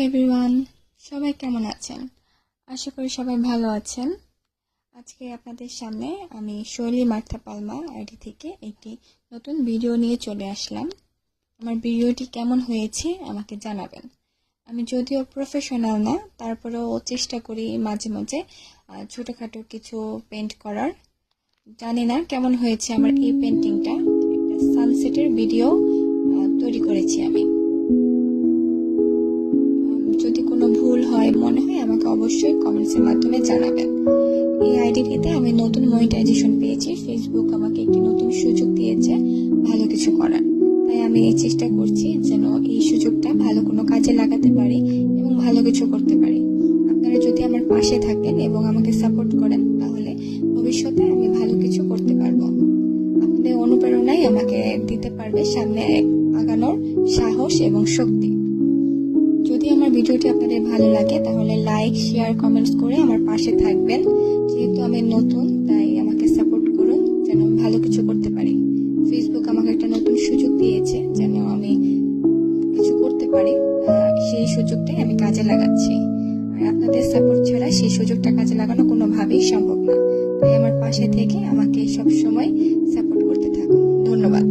Everyone, সবাই কেমন আছেন? আশা করি সবাই ভালো আছেন। আজকে আপনাদের সামনে আমি শৈলী মার্থা পালমা আইডি থেকে একটি নতুন ভিডিও নিয়ে চলে আসলাম। আমার ভিডিওটি কেমন হয়েছে আমাকে জানাবেন। আমি যদিও প্রফেশনাল না, তারপরেও চেষ্টা করি মাঝে মাঝে ছোটোখাটো কিছু পেইন্ট করার। জানি না কেমন হয়েছে আমার এই পেন্টিংটা। একটা সানসেটের ভিডিও তৈরি করেছি আমি। যদি কোনো ভুল হয় মনে হয় আমাকে অবশ্যই কমেন্টসের মাধ্যমে জানাবেন। এই আইডিটিতে আমি নতুন মনিটাইজেশন পেয়েছি। ফেসবুক আমাকে একটি নতুন সুযোগ দিয়েছে ভালো কিছু করার, তাই আমি এই চেষ্টা করছি যেন এই সুযোগটা ভালো কোনো কাজে লাগাতে পারি এবং ভালো কিছু করতে পারি। আপনারা যদি আমার পাশে থাকেন এবং আমাকে সাপোর্ট করেন তাহলে ভবিষ্যতে আমি ভালো কিছু করতে পারবো। আপনাদের অনুপ্রেরণাই আমাকে দিতে পারবে সামনে আগানোর সাহস এবং শক্তি। যদি আমার ভিডিওটি আপনাদের ভালো লাগে তাহলে লাইক, শেয়ার, কমেন্টস করে আমার পাশে থাকবেন। যেহেতু আমি নতুন তাই আমাকে সাপোর্ট করুন যেন আমি ভালো কিছু করতে পারি। ফেসবুক আমাকে একটা নতুন সুযোগ দিয়েছে যেন আমি কিছু করতে পারি, সেই সুযোগটাই আমি কাজে লাগাচ্ছি। আর আপনাদের সাপোর্ট ছাড়া সেই সুযোগটা কাজে লাগানো কোনোভাবেই সম্ভব না। তাই আমার পাশে থেকে আমাকে সবসময় সাপোর্ট করতে থাকুন। ধন্যবাদ।